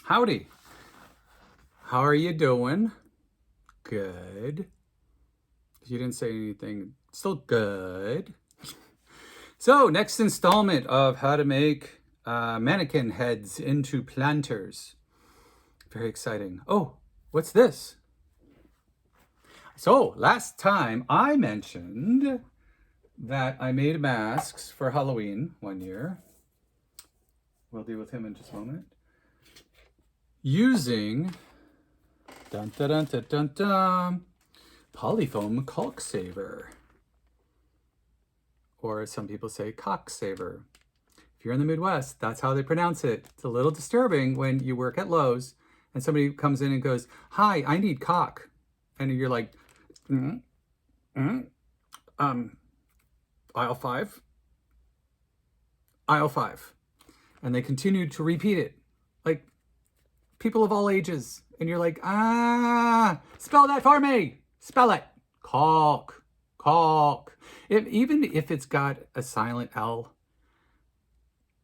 Howdy. How are you doing? Good. You didn't say anything. Still good. So, next installment of how to make mannequin heads into planters. Very exciting. Oh, what's this? So, last time I mentioned that I made masks for Halloween one year. We'll deal with him in just a moment. Using dun, dun, dun, dun, dun, dun, polyfoam Caulk Saver. Or as some people say, Caulk Saver. If you're in the Midwest, that's how they pronounce it. It's a little disturbing when you work at Lowe's and somebody comes in and goes, "Hi, I need caulk." And you're like, aisle 5. Aisle 5. And they continue to repeat it. Like people of all ages. And you're like, spell that for me. Spell it. Caulk. Caulk. Even if it's got a silent L.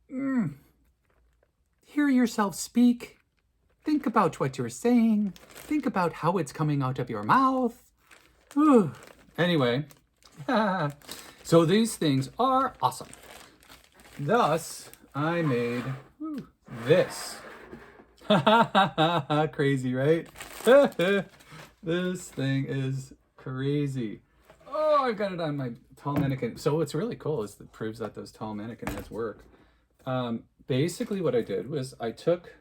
Hear yourself speak. Think about what you're saying. Think about how it's coming out of your mouth. Anyway, so these things are awesome. Thus, I made this. Crazy, right? This thing is crazy. Oh, I've got it on my tall mannequin. So what's really cool is it proves that those tall mannequin heads work. Basically what I did was I took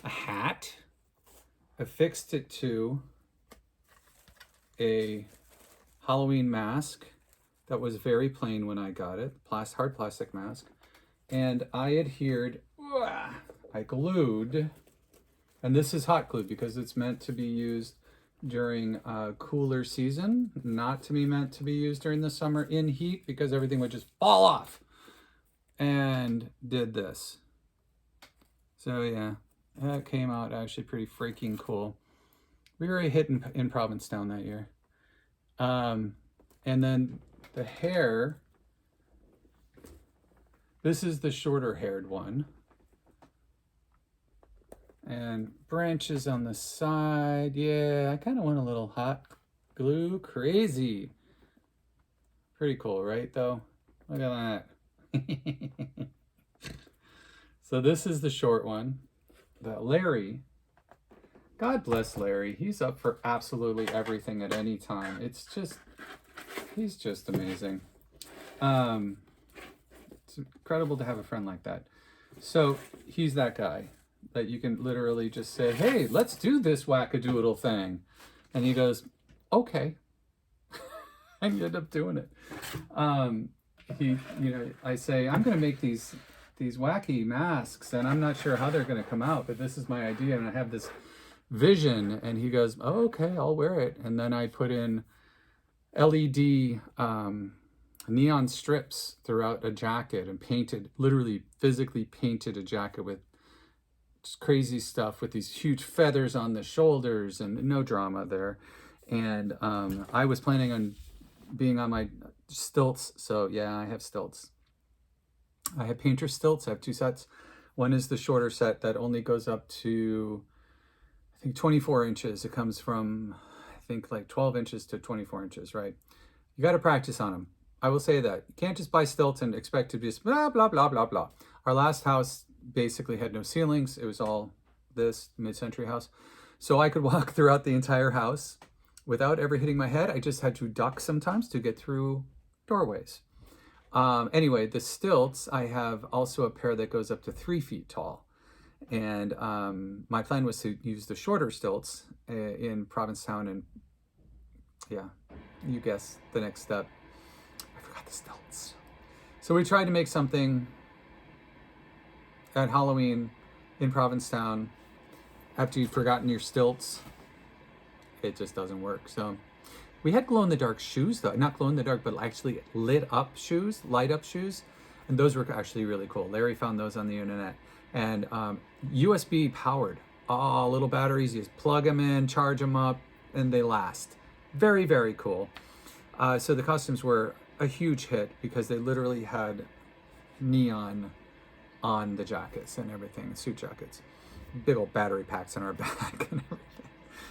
a hat, affixed it to a Halloween mask that was very plain when I got it, hard plastic mask, and I adhered, I glued, and this is hot glue because it's meant to be used during a cooler season, not to be meant to be used during the summer in heat because everything would just fall off. And did this. So yeah, that came out actually pretty freaking cool. We were a hit in Provincetown that year. And then the hair, this is the shorter haired one. And branches on the side. Yeah, I kind of want a little hot glue. Crazy. Pretty cool, right, though? Look at that. So this is the short one. Larry, God bless Larry. He's up for absolutely everything at any time. He's just amazing. It's incredible to have a friend like that. So he's that guy that you can literally just say, "Hey, let's do this wackadoodle thing." And he goes, "Okay." And you end up doing it. I say, "I'm going to make these wacky masks and I'm not sure how they're going to come out, but this is my idea and I have this vision." And he goes, "Oh, okay, I'll wear it." And then I put in LED neon strips throughout a jacket and literally physically painted a jacket with just crazy stuff with these huge feathers on the shoulders and no drama there. And I was planning on being on my stilts. So yeah, I have stilts. I have painter stilts. I have 2 sets. One is the shorter set that only goes up to, I think, 24 inches. It comes from, I think, like 12 inches to 24 inches, right? You got to practice on them. I will say that. You can't just buy stilts and expect to just blah, blah, blah, blah, blah. Our last house basically had no ceilings. It was all this mid-century house. So I could walk throughout the entire house without ever hitting my head. I just had to duck sometimes to get through doorways. Anyway, the stilts, I have also a pair that goes up to 3 feet tall. And my plan was to use the shorter stilts in Provincetown. And yeah, you guess the next step. I forgot the stilts. So we tried to make something at Halloween in Provincetown after you've forgotten your stilts. It just doesn't work. So we had glow-in-the-dark shoes, though. Not glow-in-the-dark, but actually light up shoes. And those were actually really cool. Larry found those on the internet. And USB powered. Oh, little batteries. You just plug them in, charge them up, and they last. Very, very cool. So the costumes were a huge hit because they literally had neon on the jackets and everything, suit jackets. big old battery packs in our back and everything.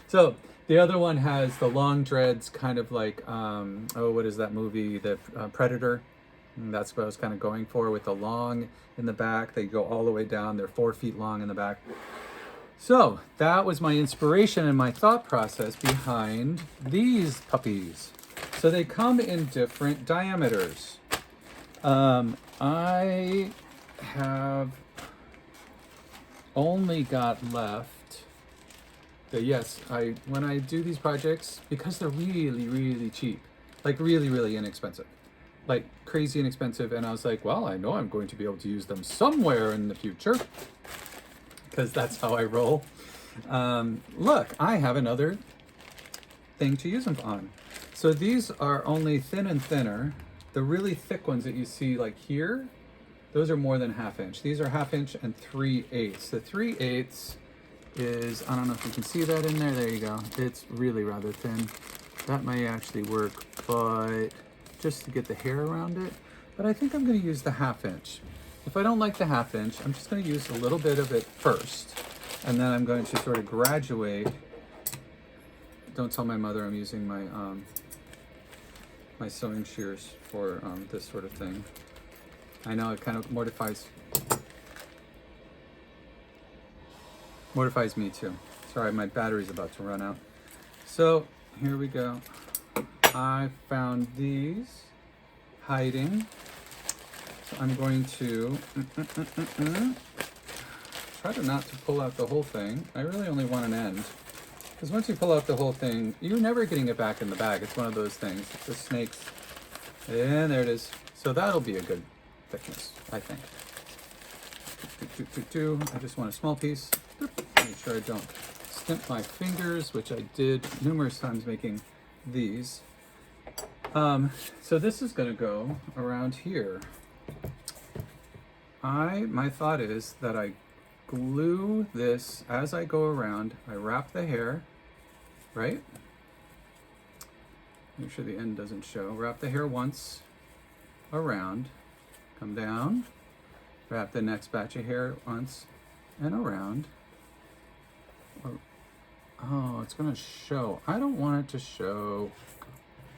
So the other one has the long dreads, kind of like, oh, what is that movie? The Predator. And that's what I was kind of going for with the long in the back. They go all the way down. They're 4 feet long in the back. So that was my inspiration and my thought process behind these puppies. So they come in different diameters. I have only got left. Yes, when I do these projects, because they're really, really cheap, like really, really inexpensive, like crazy inexpensive. And I was like, well, I know I'm going to be able to use them somewhere in the future, because that's how I roll. Look, I have another thing to use them on. So these are only thin and thinner. The really thick ones that you see like here, those are more than 1/2 inch. These are 1/2 inch and 3/8. The 3/8 is, I don't know if you can see that in there. There you go. It's really rather thin. That may actually work, but just to get the hair around it. But I think I'm going to use the 1/2 inch. If I don't like the 1/2 inch, I'm just going to use a little bit of it first. And then I'm going to sort of graduate. Don't tell my mother I'm using my my sewing shears for this sort of thing. I know it kind of mortifies me too. Sorry, my battery's about to run out. So here we go. I found these hiding. So I'm going to try to not to pull out the whole thing. I really only want an end. Because once you pull out the whole thing, you're never getting it back in the bag. It's one of those things. It's the snakes. And there it is. So that'll be a good thickness, I think. I just want a small piece. Make sure I don't snip my fingers, which I did numerous times making these. So this is going to go around here. My thought is that I glue this as I go around. I wrap the hair, right? Make sure the end doesn't show. Wrap the hair once around, come down, wrap the next batch of hair once and around. Oh, it's gonna show. I don't want it to show.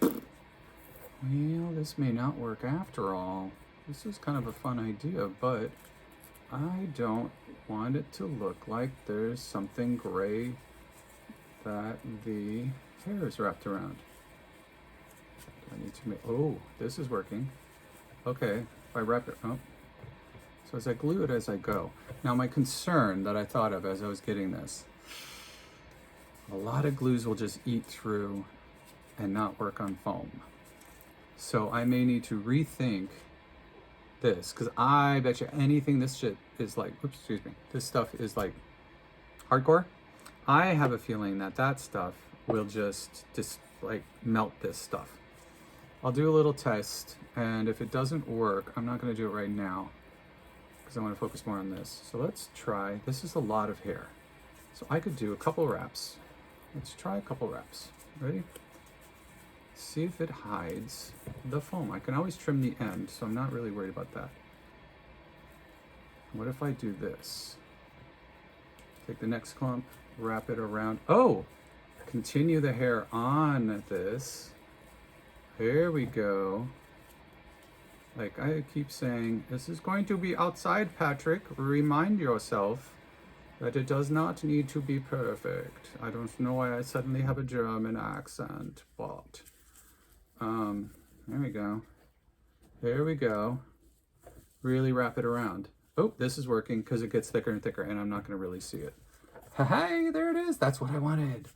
Well, this may not work after all. This is kind of a fun idea, but I don't want it to look like there's something gray that the hair is wrapped around. Do I need to make, oh, this is working. Okay, if I wrap it, oh. So as I glue it as I go. Now my concern that I thought of as I was getting this, a lot of glues will just eat through and not work on foam. So I may need to rethink this, because I bet you anything this shit is like, oops, excuse me, this stuff is like hardcore. I have a feeling that that stuff will just like melt this stuff. I'll do a little test, and if it doesn't work, I'm not going to do it right now because I want to focus more on this. So let's try. This is a lot of hair, so I could do a couple wraps. Let's try a couple wraps. Ready? See if it hides the foam. I can always trim the end, so I'm not really worried about that. What if I do this? Take the next clump, wrap it around. Oh, continue the hair on this. Here we go. Like I keep saying, this is going to be outside, Patrick. Remind yourself that it does not need to be perfect. I don't know why I suddenly have a German accent, but there we go. There we go. Really wrap it around. Oh, this is working because it gets thicker and thicker, and I'm not going to really see it. Hey, there it is. That's what I wanted.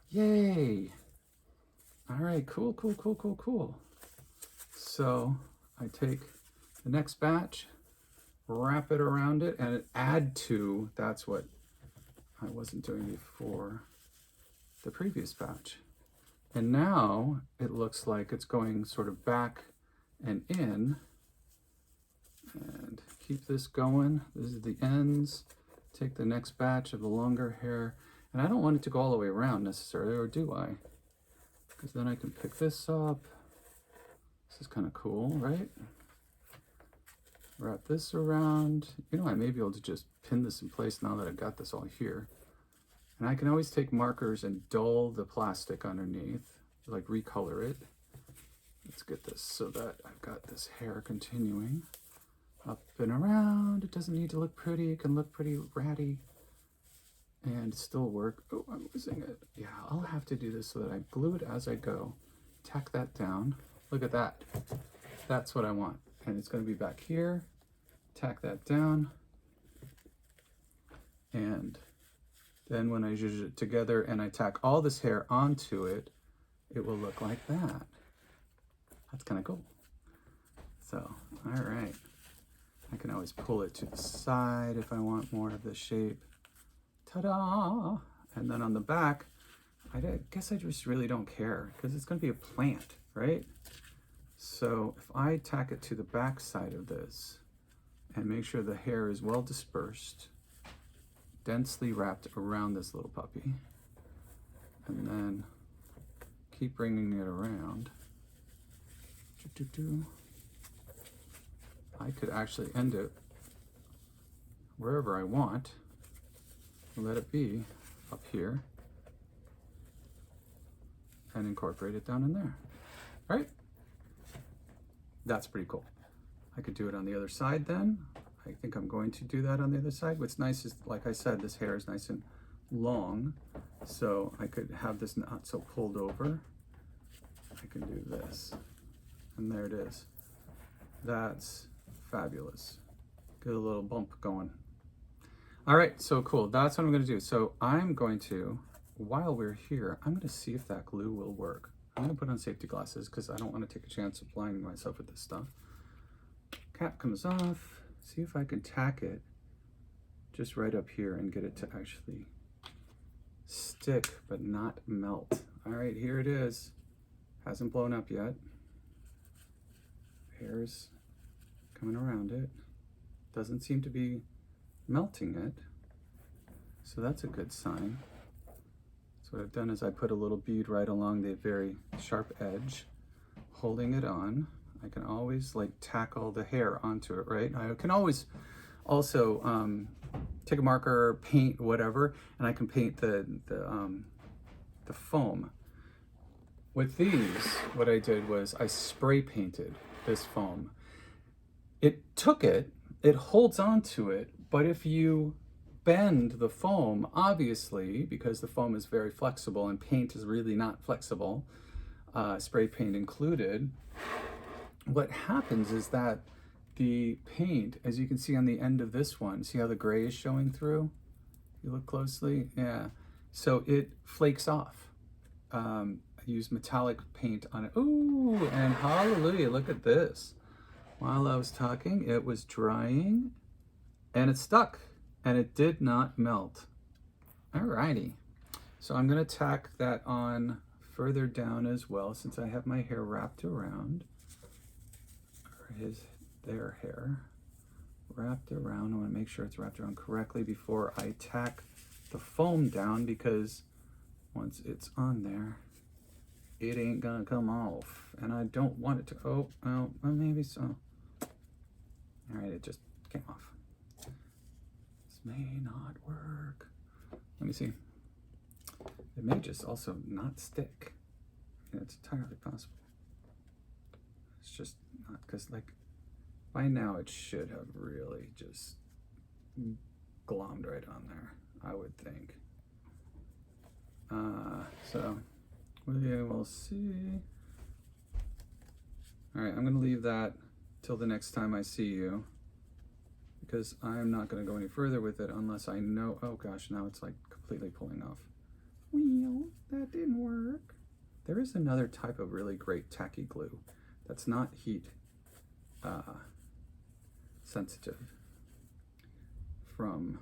Yay. All right, cool, cool, cool, cool, cool. So I take the next batch, wrap it around it, and add to, that's what I wasn't doing before, the previous batch. And now it looks like it's going sort of back and in. And keep this going. This is the ends. Take the next batch of the longer hair. And I don't want it to go all the way around necessarily, or do I? Because then I can pick this up. This is kind of cool, right? wrap this around. You know, I may be able to just pin this in place now that I've got this all here. And I can always take markers and dull the plastic underneath, like recolor it. Let's get this so that I've got this hair continuing up and around. It doesn't need to look pretty. It can look pretty ratty and still work. Oh, I'm losing it. Yeah, I'll have to do this so that I glue it as I go. Tack that down. Look at that. That's what I want. And it's going to be back here. Tack that down. And then when I zhuzh it together and I tack all this hair onto it, it will look like that. That's kind of cool. So, all right. I can always pull it to the side if I want more of the shape. Ta-da! And then on the back, I guess I just really don't care because it's going to be a plant, right? So if I tack it to the back side of this and make sure the hair is well dispersed, densely wrapped around this little puppy, and then keep bringing it around, I could actually end it wherever I want. Let it be up here and incorporate it down in there, right? That's pretty cool. I could do it on the other side then. I think I'm going to do that on the other side. What's nice is, like I said, this hair is nice and long, so I could have this not so pulled over. I can do this, and there it is. That's fabulous. Get a little bump going. All right, so cool. That's what I'm going to do. So I'm going to, while we're here, I'm going to see if that glue will work. I'm going to put on safety glasses because I don't want to take a chance of blinding myself with this stuff. Cap comes off. See if I can tack it just right up here and get it to actually stick but not melt. All right, here it is. Hasn't blown up yet. Hair's coming around it. Doesn't seem to be melting it, so that's a good sign. So what I've done is I put a little bead right along the very sharp edge, holding it on. I can always like tack all the hair onto it, right? I can always also take a marker, paint whatever, and I can paint the foam. With these, what I did was I spray painted this foam. It holds on to it, but if you bend the foam, obviously, because the foam is very flexible and paint is really not flexible, spray paint included, what happens is that the paint, as you can see on the end of this one, see how the gray is showing through? You look closely? Yeah. So it flakes off. I use metallic paint on it. Ooh, and hallelujah, look at this. While I was talking, it was drying and it stuck and it did not melt. Alrighty. So I'm gonna tack that on further down as well since I have my hair wrapped around, or their hair wrapped around. I wanna make sure it's wrapped around correctly before I tack the foam down, because once it's on there, it ain't gonna come off. And I don't want it to, oh, well, maybe so. All right, it just came off. This may not work. Let me see. It may just also not stick. Yeah, it's entirely possible. It's just not, because like by now it should have really just glommed right on there, I would think. So we will see. All right, I'm gonna leave that till the next time I see you, because I'm not gonna go any further with it unless I know, oh gosh, now it's like completely pulling off. Well, that didn't work. There is another type of really great tacky glue that's not heat sensitive from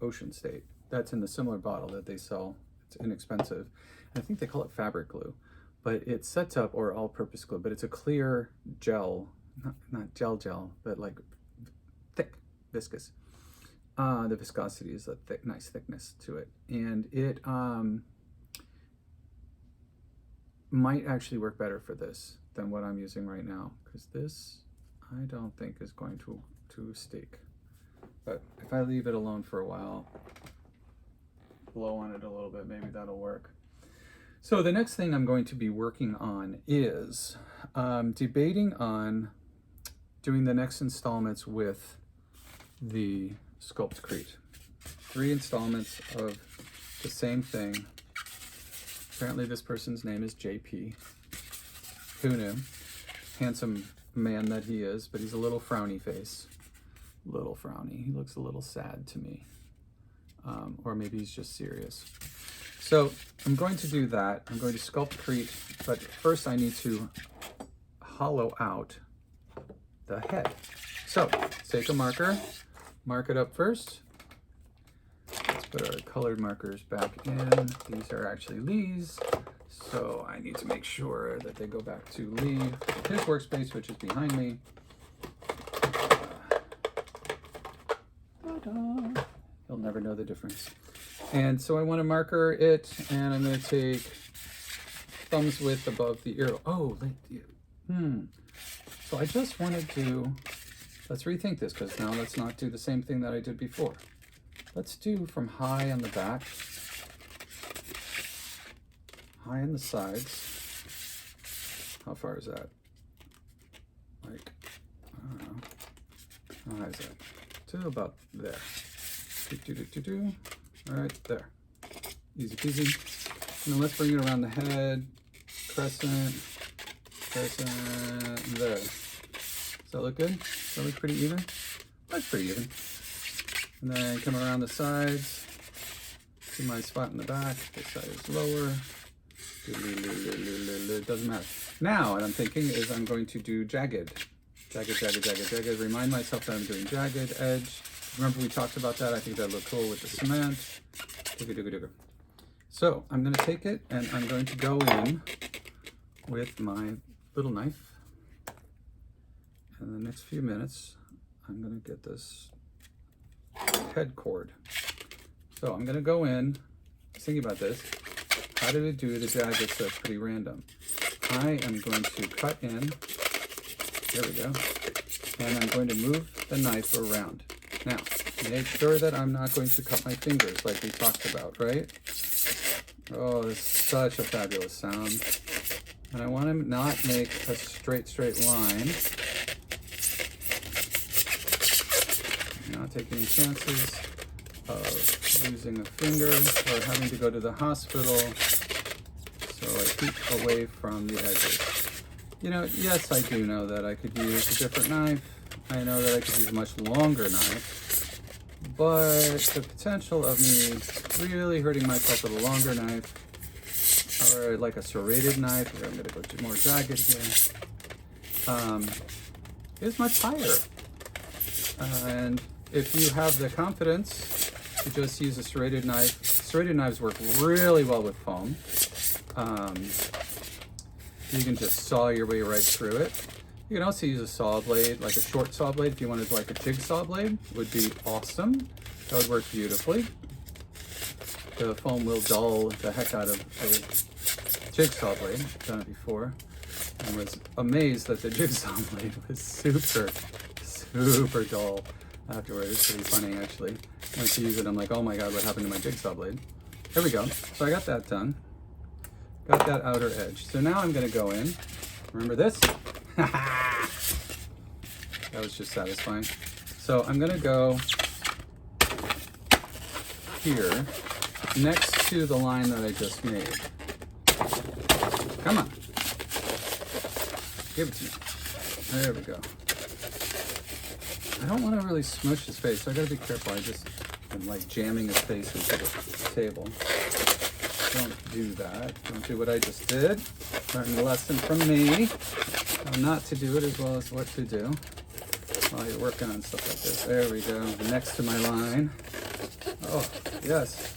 Ocean State. That's in the similar bottle that they sell. It's inexpensive. I think they call it fabric glue, but it sets up, or all-purpose glue, but it's a clear gel, not gel, but like thick, viscous. The viscosity is a nice thickness to it, and it might actually work better for this than what I'm using right now, because this I don't think is going to stick. But if I leave it alone for a while, blow on it a little bit, maybe that'll work. So the next thing I'm going to be working on is debating on doing the next installments with the Sculptcrete. 3 installments of the same thing. Apparently this person's name is JP. Who knew? Handsome man that he is, but he's a little frowny face. Little frowny. He looks a little sad to me. Or maybe he's just serious. So I'm going to do that. I'm going to Sculptcrete, but first I need to hollow out the head. So take a marker, mark it up first. Let's put our colored markers back in. These are actually Lee's, so I need to make sure that they go back to Lee, his workspace, which is behind me. You'll never know the difference. And so I want to marker it, and I'm going to take thumbs width above the ear. Oh, so I just want to do, let's rethink this, because now let's not do the same thing that I did before. Let's do from high on the back, high on the sides. How far is that? Like, I don't know. How high is that? To about there. All right, there. Easy peasy. And then let's bring it around the head. Crescent, crescent, there. Does that look good? Does that look pretty even? That's pretty even. And then come around the sides to my spot in the back. This side is lower. It doesn't matter. Now, what I'm thinking is I'm going to do jagged. Jagged. Remind myself that I'm doing jagged edge. Remember we talked about that? I think that looked cool with the cement. So I'm going to take it and I'm going to go in with my little knife. And in the next few minutes, I'm going to get this head cord. So I'm going to go in, thinking about this. How did it do the jagged? So it's pretty random. I am going to cut in. There we go. And I'm going to move the knife around. Now, make sure that I'm not going to cut my fingers like we talked about, right? Oh, it's such a fabulous sound. And I want to not make a straight line. Not taking any chances of losing a finger or having to go to the hospital. So I keep away from the edges. You know, yes, I do know that I could use a different knife. I know that I could use a much longer knife, but the potential of me really hurting myself with a longer knife, or like a serrated knife, or I'm going to go more jagged here, is much higher. And if you have the confidence to just use a serrated knives work really well with foam. You can just saw your way right through it. You can also use a saw blade, like a short saw blade. If you wanted like a jigsaw blade, would be awesome. That would work beautifully. The foam will dull the heck out of a jigsaw blade. I've done it before and was amazed that the jigsaw blade was super dull afterwards. It's pretty funny actually. Once you use it, I'm like, oh my god, what happened to my jigsaw blade? There we go. So I got that done. Got that outer edge. So now I'm going to go in. Remember this? That was just satisfying. So I'm going to go here next to the line that I just made. Come on. Give it to me. There we go. I don't want to really smush his face, so I got to be careful. I just am like jamming his face into the table. Don't do that. Don't do what I just did. Learn a lesson from me. How not to do it as well as what to do while you're working on stuff like this. There we go. Next to my line. Oh, yes.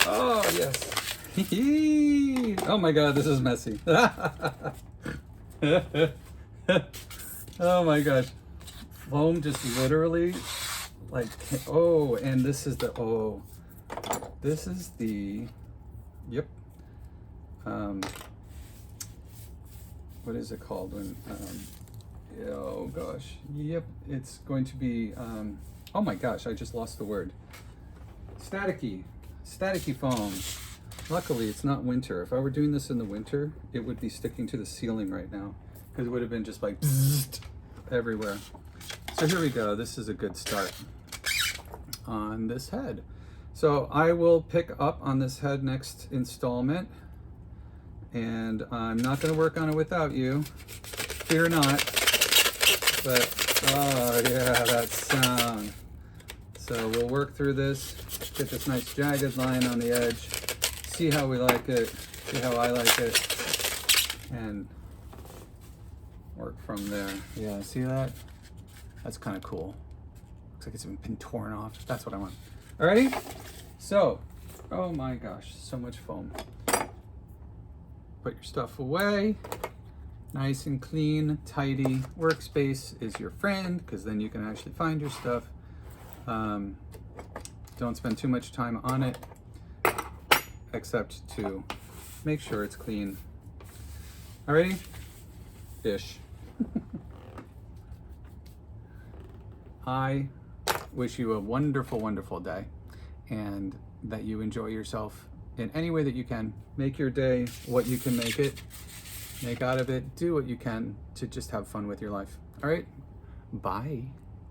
Oh, yes. Oh my god, this is messy. Oh my gosh. Foam just literally like, oh, and this is the, oh. This is the, yep, what is it called when oh gosh, yep, it's going to be, oh my gosh, I just lost the word. Staticky foam. Luckily, it's not winter. If I were doing this in the winter, it would be sticking to the ceiling right now because it would have been just like bzzzt everywhere. So here we go. This is a good start on this head. So I will pick up on this head next installment, and I'm not going to work on it without you. Fear not. But, oh yeah, that sound. So we'll work through this, get this nice jagged line on the edge, see how we like it, see how I like it, and work from there. Yeah, see that? That's kind of cool. Looks like it's been torn off. That's what I want. Alrighty? So, oh my gosh, so much foam. Put your stuff away. Nice and clean, tidy. Workspace is your friend, because then you can actually find your stuff. Don't spend too much time on it, except to make sure it's clean. Alrighty? Ish. I wish you a wonderful, wonderful day, and that you enjoy yourself in any way that you can. Make your day what you can make it. Make out of it. Do what you can to just have fun with your life. All right? Bye.